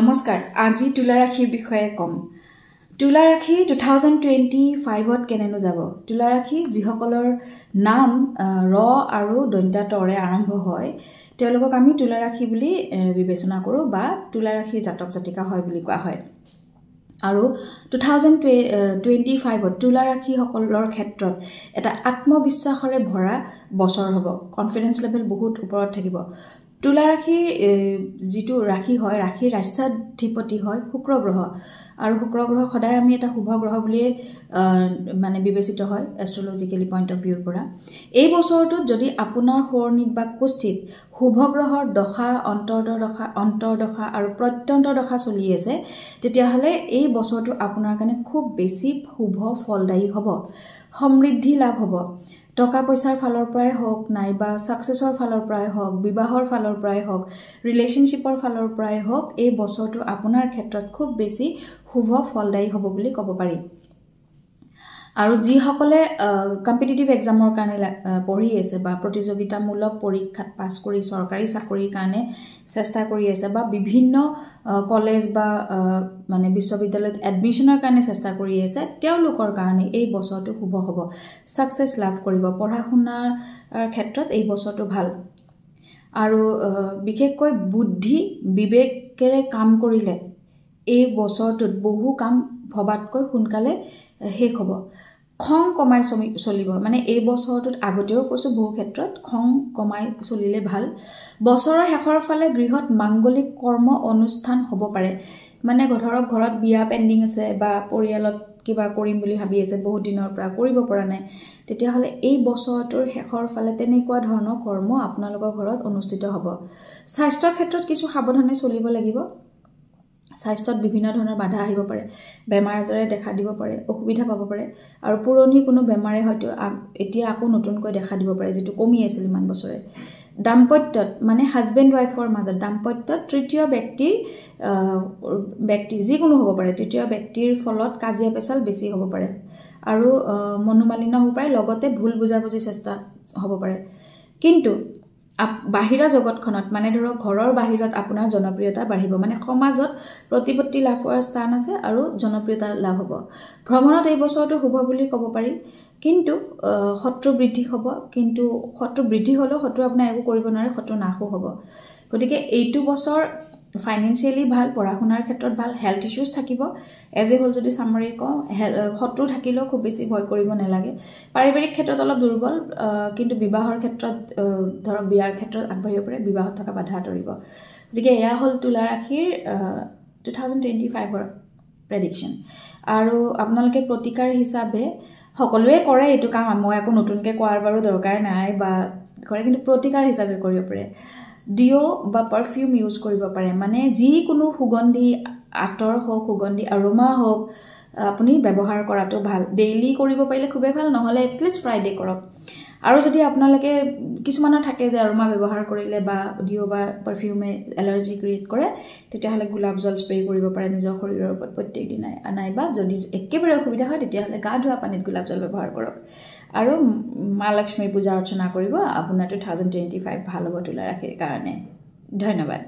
নমস্কাৰ আজি তুলা ৰাশিৰ বিষয়ে কম তুলা ৰাশি 2025ত কেনেনো যাব তুলা ৰাশি যিসকলৰ নাম ৰ আৰু দন্তা তৰে আৰম্ভ হয় তেওঁলোকক আমি তুলা ৰাশি বুলি বিবেচনা কৰো বা তুলা ৰাশিৰ জাতক জাতিকা হয় বুলি কোৱা হয় আৰু 2025ত তুলা ৰাশি সকলৰ ক্ষেত্ৰত এটা আত্মবিশ্বাসৰে ভৰা বছৰ হ'ব কনফিডেন্স লেভেল বহুত ওপৰত থাকিব তুলা ৰাশি যেটো ৰাশি হয় ৰাশিৰ ৰাস্যাধিপতি হয় শুক্ৰ গ্ৰহ আৰু শুক্ৰ গ্ৰহ সদায় আমি এটা শুভ গ্ৰহ বুলি মানে বিবেচিত হয় এষ্ট্ৰলজিক্যালি পইণ্ট অফ ভিউৰ পৰা এই বছৰটোত যদি আপোনাৰ হৰণিত বা কুষ্ঠিত শুভ গ্ৰহৰ দশা অন্তৰ্দশা আৰু প্ৰত্যন্তৰ দশা চলি আছে তেতিয়া হলে এই বছৰটো আপোনাৰ কাৰণে খুব বেছি শুভ ফলদায়ী হ'ব সমৃদ্ধি লাভ হ'ব টকা পইচাৰ ফালৰ পৰাই হওক নাইবা সাকসেছৰ ফালৰ পৰাই হওক বিবাহৰ ফালৰ পৰাই হওক ৰিলেশনশ্বিপৰ ফালৰ পৰাই হওক এই বছৰটো আপোনাৰ ক্ষেত্ৰত খুব বেছি শুভ ফলদায়ী হ'ব বুলি ক'ব পাৰি আৰু যি সকলে কম্পিটিটিভ এক্সামৰ কাৰণে পঢ়ি আছে বা প্ৰতিযোগিতামূলক পৰীক্ষাত পাছ কৰি চৰকাৰী চাকৰিৰ কাৰণে চেষ্টা কৰি আছে বা বিভিন্ন কলেজ বা মানে বিশ্ববিদ্যালয়ত এডমিশনৰ কাৰণে চেষ্টা কৰি আছে তেওঁলোকৰ কাৰণে এই বছৰটো শুভ হ'ব সাকসেছ লাভ কৰিব পঢ়া-শুনাৰ ক্ষেত্ৰত এই বছৰটো ভাল আৰু বিশেষকৈ বুদ্ধি বিবেকেৰে কাম কৰিলে এই বছৰটোত বহু কাম ভবাতকৈ সোনকালে শেষ হ'ব খং কমাই চলিব মানে এই বছৰটোত আগতেও কৈছো বহু ক্ষেত্ৰত খং কমাই চলিলে ভাল বছৰৰ শেষৰ ফালে গৃহত মাংগলিক কৰ্ম অনুষ্ঠান হ'ব পাৰে মানে ধৰক ঘৰত বিয়া পেন্ডিং আছে বা পৰিয়ালত কিবা কৰিম বুলি ভাবি আছে বহুত দিনৰ পৰা কৰিব পৰা নাই তেতিয়া হলে এই বছৰটোৰ শেষৰ ফালে তেনেকুৱা ধৰণৰ কৰ্ম আপোনালোকৰ ঘৰত অনুষ্ঠিত হ'ব স্বাস্থ্যৰ ক্ষেত্ৰত কিছু সাৱধানে চলিব লাগিব স্বাস্থ্যত বিভিন্ন ধৰণৰ বাধা আহিব পাৰে বেমাৰ আজাৰে দেখা দিব পাৰে অসুবিধা পাব পাৰে আৰু পুৰণি কোনো বেমাৰে হয়তো এতিয়া আকৌ নতুনকৈ দেখা দিব পাৰে যেটো কমি আছিল ইমান বছৰে দাম্পত্যত মানে হাজবেন্ড ওয়াইফৰ মাজত দাম্পত্যত তৃতীয় ব্যক্তি যিকোনো হ'ব পাৰে তৃতীয় ব্যক্তিৰ ফলত কাজিয়া পেচাল বেছি হ'ব পাৰে আৰু মনোমালিন্য হ'ব পাৰে লগতে ভুল বুজাবুজি চেষ্টা হ'ব পাৰে কিন্তু বাহিৰা জগতখনত মানে ধৰক ঘৰৰ বাহিৰত আপোনাৰ জনপ্ৰিয়তা বাঢ়িব মানে সমাজত প্ৰতিপত্তি লাভ কৰাৰ স্থান আছে আৰু জনপ্ৰিয়তা লাভ হ'ব ভ্ৰমণত এই বছৰটো শুভ বুলি ক'ব পাৰি কিন্তু শত্ৰু বৃদ্ধি হ'ব কিন্তু শত্ৰু বৃদ্ধি হলেও শত্ৰু আপোনাৰ একো কৰিব নোৱাৰে শত্ৰু নাশো হ'ব গতিকে এইটো বছৰ ফাইনান্সিয়ালি ভাল পঢ়া-শুনাৰ ক্ষেত্ৰত ভাল হেলথ ইস্যুজ থাকিব এজ এ হোল যদি সামাৰি কওঁ শত্ৰু থাকিলেও খুব বেছি ভয় কৰিব নালাগে পাৰিবাৰিক ক্ষেত্ৰত অলপ দুৰ্বল কিন্তু বিবাহৰ ক্ষেত্ৰত ধৰক বিয়াৰ ক্ষেত্ৰত আগবাঢ়িব পাৰে বিবাহত থকা বাধা আঁতৰিব গতিকে এয়া হল তুলা ৰাশিৰ 2025ৰ প্ৰেডিকচন আৰু আপোনালোকে প্ৰতিকাৰ হিচাপে সকলোৱে কৰে এইটো কাম মই আকৌ নতুনকৈ কোৱাৰ বাৰু দৰকাৰ নাই বা কৰে কিন্তু প্ৰতিকাৰ হিচাপে কৰিব পাৰে ডিও বা পাৰফিউম ইউজ কৰিব পাৰে মানে যিকোনো সুগন্ধি আতৰ হওক সুগন্ধি আৰোমা হওক আপুনি ব্যৱহাৰ কৰাটো ভাল ডেইলি কৰিব পাৰিলে খুবেই ভাল নহলে এটলিষ্ট ফ্ৰাইডে কৰক আৰু যদি আপোনালোকে কিছুমানৰ থাকে যে আৰোমা ব্যৱহাৰ কৰিলে বা ডিও বা পাৰফিউমে এলাৰ্জি ক্ৰিয়েট কৰে তেতিয়া হলে গোলাপ জল স্প্ৰে কৰিব পাৰে নিজৰ শৰীৰৰ ওপৰত প্ৰত্যেক দিনাই নাইবা যদি একেবাৰে অসুবিধা হয় তেতিয়া হলে গা ধোৱা পানীত গোলাপ জল ব্যৱহাৰ কৰক আৰু মা লক্ষ্মী পূজা অৰ্চনা কৰিব আপোনাৰ 2025 ভাল হ'ব তুলা ৰাশিৰ কাৰণে ধন্যবাদ